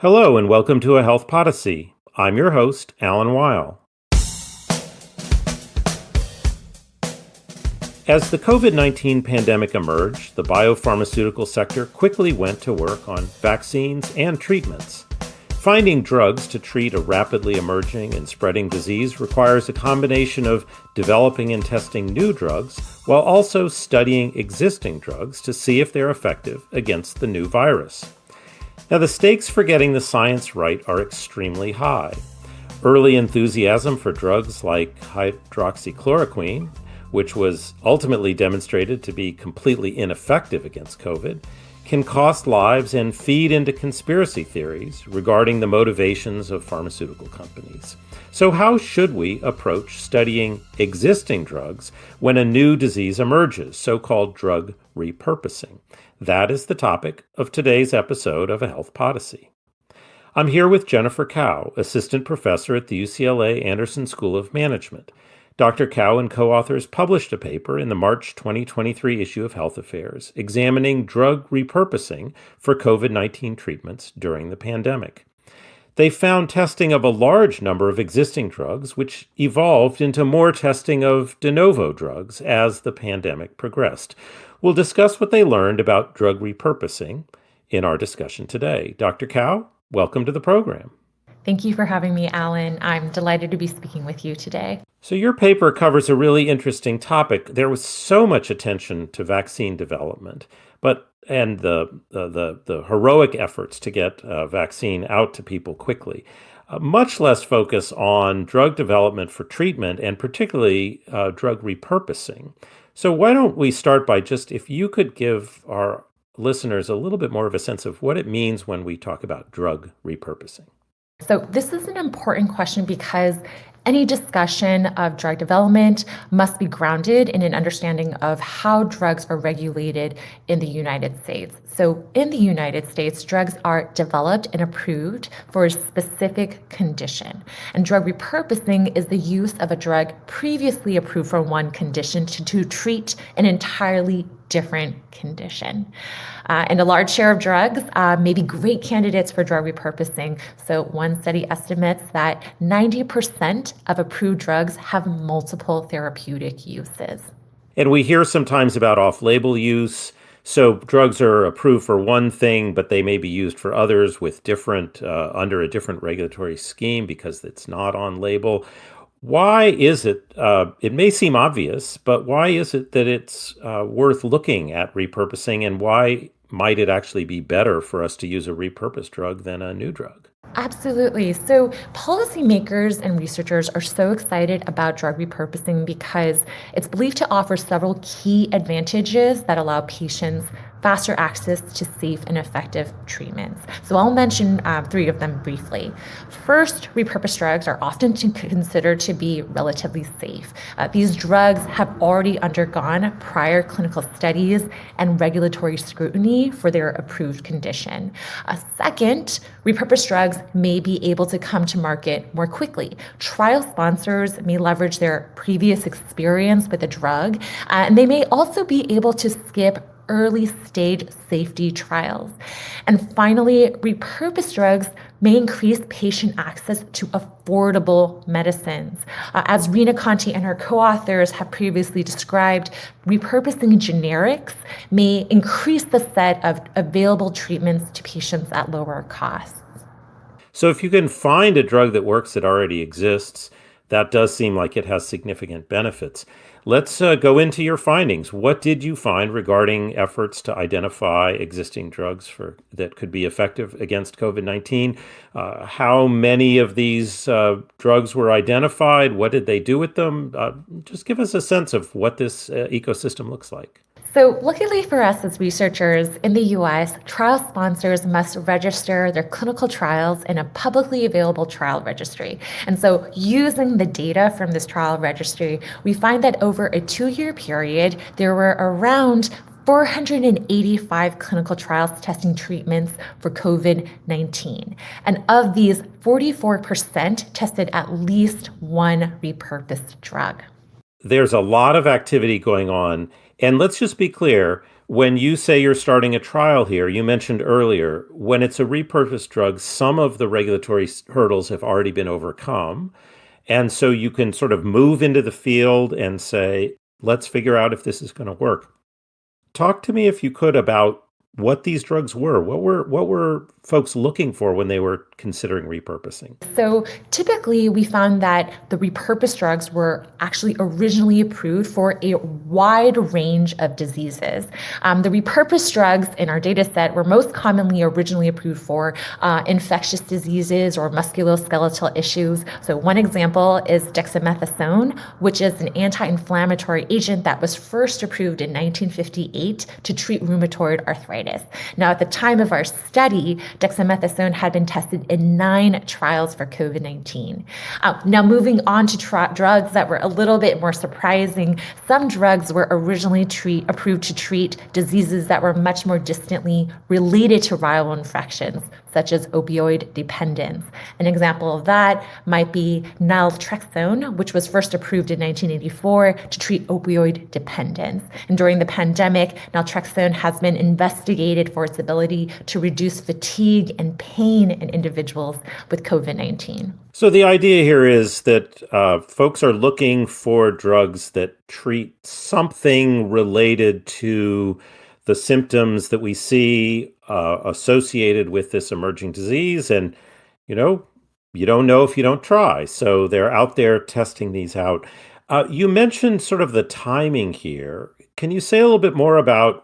Hello and welcome to a Health Podyssey. I'm your host, Alan Weil. As the COVID-19 pandemic emerged, the biopharmaceutical sector quickly went to work on vaccines and treatments. Finding drugs to treat a rapidly emerging and spreading disease requires a combination of developing and testing new drugs while also studying existing drugs to see if they're effective against the new virus. Now, the stakes for getting the science right are extremely high. Early enthusiasm for drugs like hydroxychloroquine, which was ultimately demonstrated to be completely ineffective against COVID, can cost lives and feed into conspiracy theories regarding the motivations of pharmaceutical companies. So how should we approach studying existing drugs when a new disease emerges, so-called drug repurposing? That is the topic of today's episode of A Health Podyssey. I'm here with Jennifer Kao, assistant professor at the UCLA Anderson School of Management. Dr. Kao and co-authors published a paper in the March 2023 issue of Health Affairs examining drug repurposing for COVID-19 treatments during the pandemic. They found testing of a large number of existing drugs, which evolved into more testing of de novo drugs as the pandemic progressed. We'll discuss what they learned about drug repurposing in our discussion today. Dr. Kao, welcome to the program. Thank you for having me, Alan. I'm delighted to be speaking with you today. So your paper covers a really interesting topic. There was so much attention to vaccine development, and the heroic efforts to get a vaccine out to people quickly. Much less focus on drug development for treatment and particularly drug repurposing. So why don't we start by if you could give our listeners a little bit more of a sense of what it means when we talk about drug repurposing. So this is an important question because any discussion of drug development must be grounded in an understanding of how drugs are regulated in the United States. So in the United States, drugs are developed and approved for a specific condition. And drug repurposing is the use of a drug previously approved for one condition to treat an entirely different condition. And a large share of drugs may be great candidates for drug repurposing. So one study estimates that 90% of approved drugs have multiple therapeutic uses. And we hear sometimes about off-label use. So drugs are approved for one thing, but they may be used for others with under a different regulatory scheme because it's not on label. Why is it, it may seem obvious, but why is it that it's worth looking at repurposing, and why might it actually be better for us to use a repurposed drug than a new drug? Absolutely. So policymakers and researchers are so excited about drug repurposing because it's believed to offer several key advantages that allow patients faster access to safe and effective treatments. So I'll mention three of them briefly. First, repurposed drugs are often considered to be relatively safe. These drugs have already undergone prior clinical studies and regulatory scrutiny for their approved condition. Second, repurposed drugs may be able to come to market more quickly. Trial sponsors may leverage their previous experience with a drug, and they may also be able to skip early stage safety trials. And finally, repurposed drugs may increase patient access to affordable medicines. As Rena Conti and her co-authors have previously described, repurposing generics may increase the set of available treatments to patients at lower costs. So if you can find a drug that works that already exists, that does seem like it has significant benefits. Let's go into your findings. What did you find regarding efforts to identify existing drugs that could be effective against COVID-19? How many of these drugs were identified? What did they do with them? Just give us a sense of what this ecosystem looks like. So luckily for us as researchers in the U.S., trial sponsors must register their clinical trials in a publicly available trial registry. And so using the data from this trial registry, we find that over a 2-year period, there were around 485 clinical trials testing treatments for COVID-19. And of these, 44% tested at least one repurposed drug. There's a lot of activity going on. And let's just be clear, When you say you're starting a trial here, you mentioned earlier, when it's a repurposed drug, some of the regulatory hurdles have already been overcome. And so you can sort of move into the field and say, let's figure out if this is going to work. Talk to me, if you could, about what these drugs were. What were folks looking for when they were considering repurposing? So typically, we found that the repurposed drugs were actually originally approved for a wide range of diseases. The repurposed drugs in our data set were most commonly originally approved for infectious diseases or musculoskeletal issues. So one example is dexamethasone, which is an anti-inflammatory agent that was first approved in 1958 to treat rheumatoid arthritis. Now, at the time of our study, dexamethasone had been tested in 9 trials for COVID-19. Now, moving on to drugs that were a little bit more surprising, some drugs were originally approved to treat diseases that were much more distantly related to viral infections, such as opioid dependence. An example of that might be naltrexone, which was first approved in 1984 to treat opioid dependence. And during the pandemic, naltrexone has been investigated for its ability to reduce fatigue and pain in individuals with COVID-19. So the idea here is that folks are looking for drugs that treat something related to the symptoms that we see associated with this emerging disease. And, you don't know if you don't try. So they're out there testing these out. You mentioned sort of the timing here. Can you say a little bit more about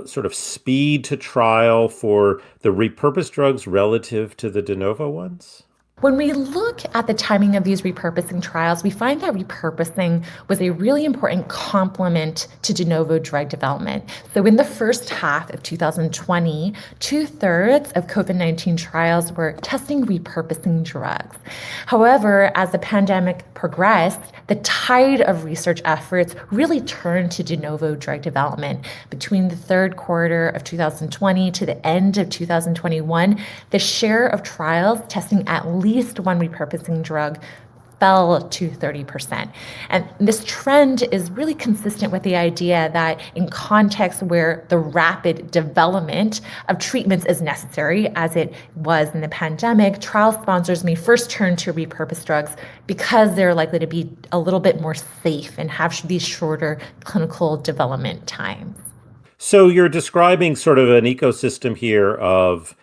sort of speed to trial for the repurposed drugs relative to the de novo ones? When we look at the timing of these repurposing trials, we find that repurposing was a really important complement to de novo drug development. So in the first half of 2020, 2/3 of COVID-19 trials were testing repurposing drugs. However, as the pandemic progressed, the tide of research efforts really turned to de novo drug development. Between the third quarter of 2020 to the end of 2021, the share of trials testing at least one repurposing drug fell to 30%. And this trend is really consistent with the idea that in contexts where the rapid development of treatments is necessary, as it was in the pandemic, trial sponsors may first turn to repurposed drugs because they're likely to be a little bit more safe and have these shorter clinical development times. So you're describing sort of an ecosystem here of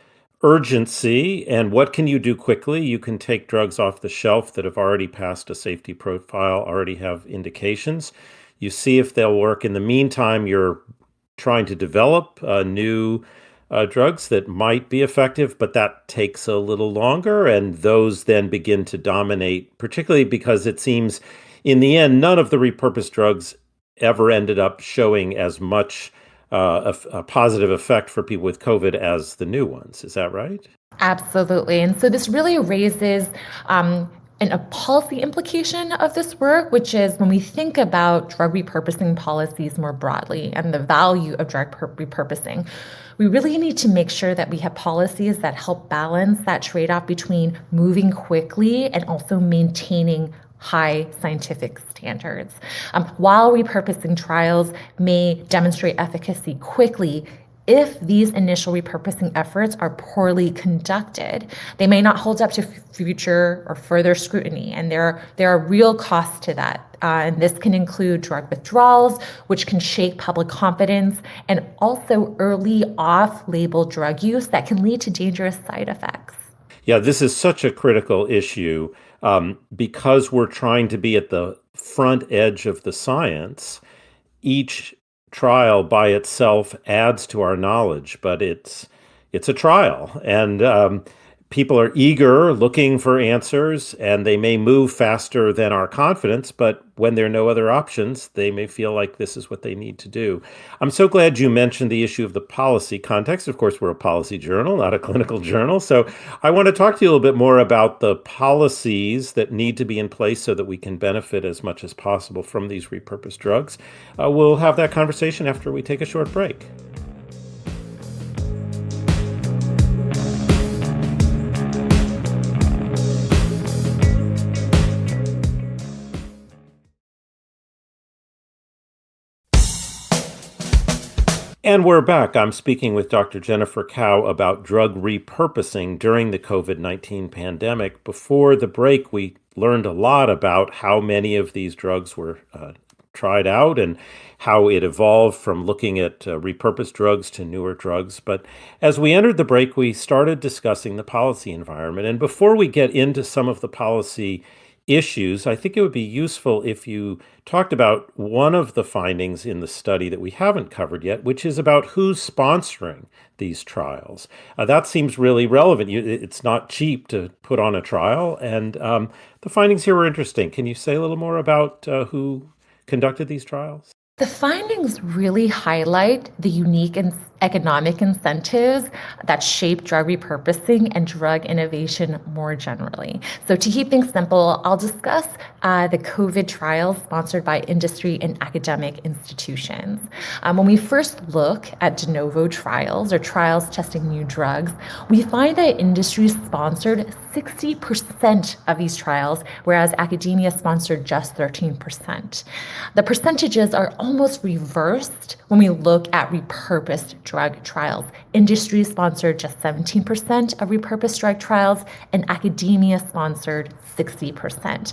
urgency and what can you do quickly? You can take drugs off the shelf that have already passed a safety profile, already have indications. You see if they'll work. In the meantime, you're trying to develop new drugs that might be effective, but that takes a little longer. And those then begin to dominate, particularly because it seems in the end, none of the repurposed drugs ever ended up showing as much a positive effect for people with COVID as the new ones. Is that right? Absolutely. And so this really raises a policy implication of this work, which is when we think about drug repurposing policies more broadly and the value of drug repurposing, we really need to make sure that we have policies that help balance that trade-off between moving quickly and also maintaining high scientific standards. While repurposing trials may demonstrate efficacy quickly, if these initial repurposing efforts are poorly conducted, they may not hold up to future or further scrutiny, and there are real costs to that. And this can include drug withdrawals, which can shake public confidence, and also early off-label drug use that can lead to dangerous side effects. Yeah, this is such a critical issue. Because we're trying to be at the front edge of the science, each trial by itself adds to our knowledge, but it's a trial. And people are eager, looking for answers, and they may move faster than our confidence, but when there are no other options, they may feel like this is what they need to do. I'm so glad you mentioned the issue of the policy context. Of course, we're a policy journal, not a clinical journal. So I want to talk to you a little bit more about the policies that need to be in place so that we can benefit as much as possible from these repurposed drugs. We'll have that conversation after we take a short break. And we're back. I'm speaking with Dr. Jennifer Kao about drug repurposing during the COVID-19 pandemic. Before the break, we learned a lot about how many of these drugs were tried out and how it evolved from looking at repurposed drugs to newer drugs. But as we entered the break, we started discussing the policy environment. And before we get into some of the policy issues, I think it would be useful if you talked about one of the findings in the study that we haven't covered yet, which is about who's sponsoring these trials. That seems really relevant. It's not cheap to put on a trial, and the findings here were interesting. Can you say a little more about who conducted these trials? The findings really highlight the unique and economic incentives that shape drug repurposing and drug innovation more generally. So to keep things simple, I'll discuss the COVID trials sponsored by industry and academic institutions. When we first look at de novo trials or trials testing new drugs, we find that industry sponsored 60% of these trials, whereas academia sponsored just 13%. The percentages are almost reversed when we look at repurposed drug trials. Industry sponsored just 17% of repurposed drug trials, and academia sponsored 60%.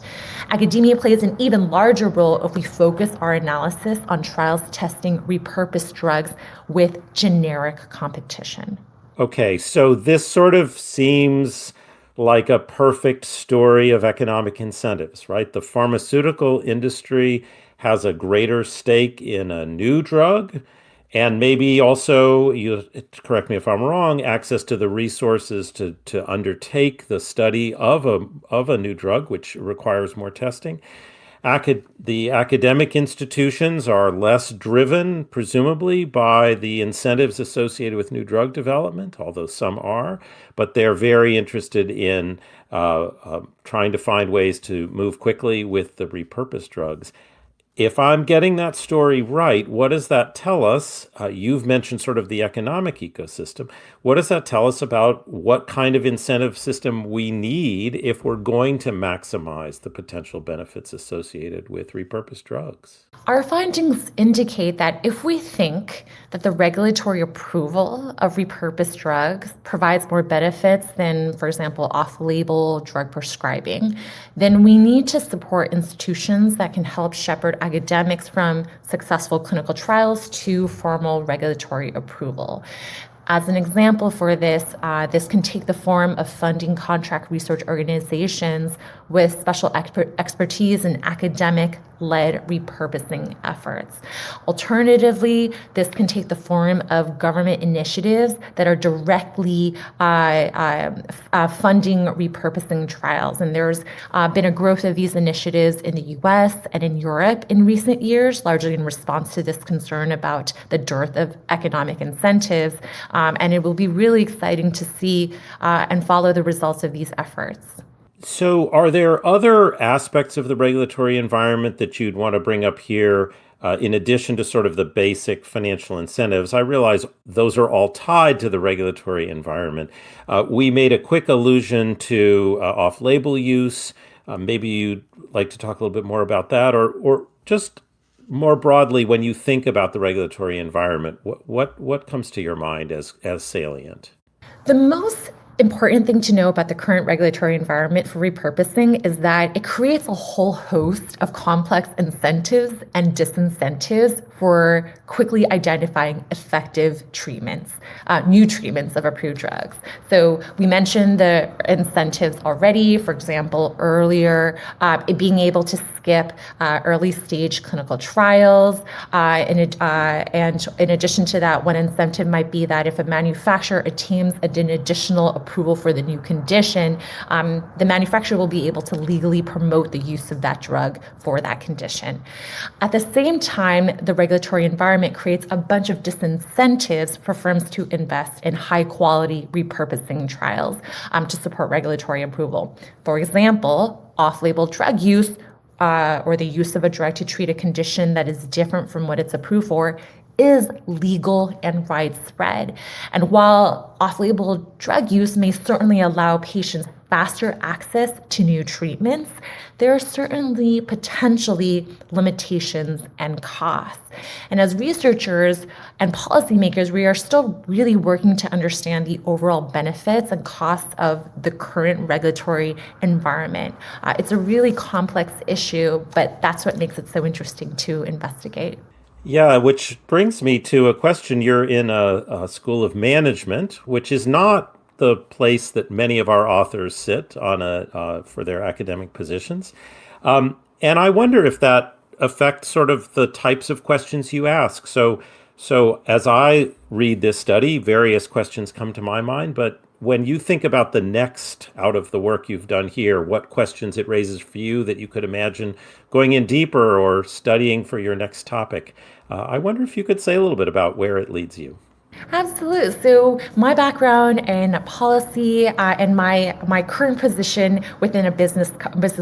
Academia plays an even larger role if we focus our analysis on trials testing repurposed drugs with generic competition. Okay, so this sort of seems like a perfect story of economic incentives, right? The pharmaceutical industry has a greater stake in a new drug, and maybe also, you correct me if I'm wrong, access to the resources to undertake the study of a new drug, which requires more testing. The academic institutions are less driven, presumably, by the incentives associated with new drug development, although some are, but they're very interested in trying to find ways to move quickly with the repurposed drugs. If I'm getting that story right, what does that tell us? You've mentioned sort of the economic ecosystem. What does that tell us about what kind of incentive system we need if we're going to maximize the potential benefits associated with repurposed drugs? Our findings indicate that if we think that the regulatory approval of repurposed drugs provides more benefits than, for example, off-label drug prescribing, then we need to support institutions that can help shepherd academics from successful clinical trials to formal regulatory approval. As an example for this, this can take the form of funding contract research organizations with special expertise in academic-led repurposing efforts. Alternatively, this can take the form of government initiatives that are directly funding repurposing trials. And there's been a growth of these initiatives in the US and in Europe in recent years, largely in response to this concern about the dearth of economic incentives. And it will be really exciting to see and follow the results of these efforts. So are there other aspects of the regulatory environment that you'd want to bring up here in addition to sort of the basic financial incentives? I realize those are all tied to the regulatory environment. We made a quick allusion to off-label use. Maybe you'd like to talk a little bit more about that, or just more broadly, when you think about the regulatory environment, what comes to your mind as salient? The most important thing to know about the current regulatory environment for repurposing is that it creates a whole host of complex incentives and disincentives for quickly identifying effective treatments, new treatments of approved drugs. So we mentioned the incentives already, for example, earlier, being able to skip early stage clinical trials. And in addition to that, one incentive might be that if a manufacturer attains an additional approval for the new condition, the manufacturer will be able to legally promote the use of that drug for that condition. At the same time, the regulatory environment creates a bunch of disincentives for firms to invest in high quality repurposing trials to support regulatory approval. For example, off-label drug use or the use of a drug to treat a condition that is different from what it's approved for is legal and widespread. And while off-label drug use may certainly allow patients faster access to new treatments, there are certainly potentially limitations and costs. And as researchers and policymakers, we are still really working to understand the overall benefits and costs of the current regulatory environment. It's a really complex issue, but that's what makes it so interesting to investigate. Yeah, which brings me to a question. You're in a school of management, which is not the place that many of our authors sit on for their academic positions. And I wonder if that affects sort of the types of questions you ask. So as I read this study, various questions come to my mind, but when you think about the next out of the work you've done here, what questions it raises for you that you could imagine going in deeper or studying for your next topic, I wonder if you could say a little bit about where it leads you. Absolutely. So my background in policy and my current position within a business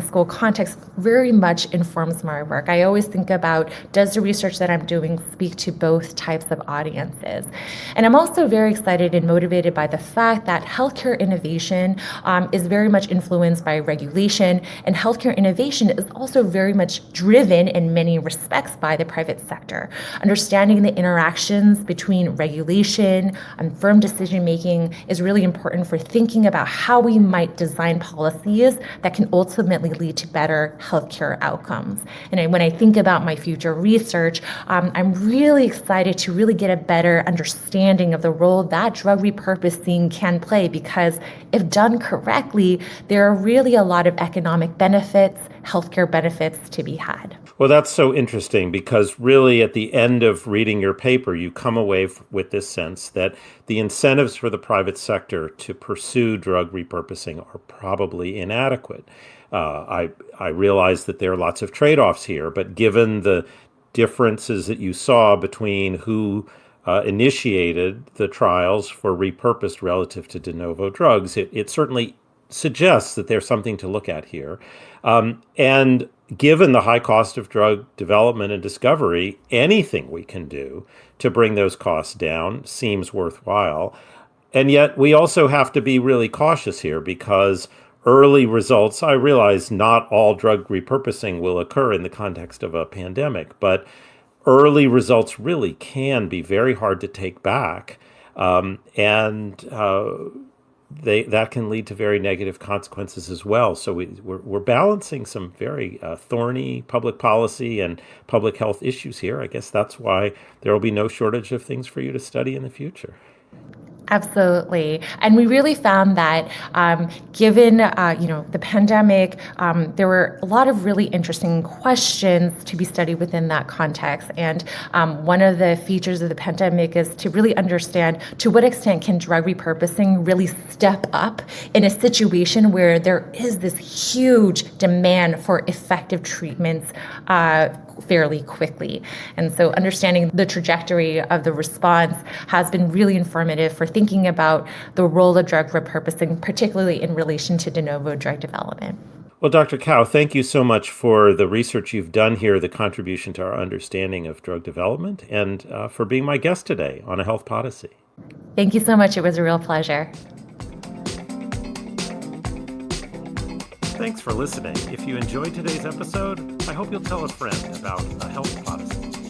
school context very much informs my work. I always think about, does the research that I'm doing speak to both types of audiences? And I'm also very excited and motivated by the fact that healthcare innovation is very much influenced by regulation, and healthcare innovation is also very much driven in many respects by the private sector. Understanding the interactions between regulation and firm decision-making is really important for thinking about how we might design policies that can ultimately lead to better healthcare outcomes. And when I think about my future research, I'm really excited to really get a better understanding of the role that drug repurposing can play, because if done correctly, there are really a lot of economic benefits, healthcare benefits to be had. Well, that's so interesting, because really at the end of reading your paper, you come away with this sense that the incentives for the private sector to pursue drug repurposing are probably inadequate. I realize that there are lots of trade-offs here, but given the differences that you saw between who initiated the trials for repurposed relative to de novo drugs, it certainly suggests that there's something to look at here. And given the high cost of drug development and discovery, anything we can do to bring those costs down seems worthwhile. And yet we also have to be really cautious here, because early results, I realize not all drug repurposing will occur in the context of a pandemic, but early results really can be very hard to take back. That can lead to very negative consequences as well. So we're balancing some very thorny public policy and public health issues here. I guess that's why there will be no shortage of things for you to study in the future. Absolutely. And we really found that given the pandemic, there were a lot of really interesting questions to be studied within that context. And one of the features of the pandemic is to really understand to what extent can drug repurposing really step up in a situation where there is this huge demand for effective treatments fairly quickly. And so understanding the trajectory of the response has been really informative for thinking about the role of drug repurposing, particularly in relation to de novo drug development. Well, Dr. Kao, thank you so much for the research you've done here, the contribution to our understanding of drug development, and for being my guest today on A Health Podyssey. Thank you so much. It was a real pleasure. Thanks for listening. If you enjoyed today's episode, I hope you'll tell a friend about A Health Podyssey.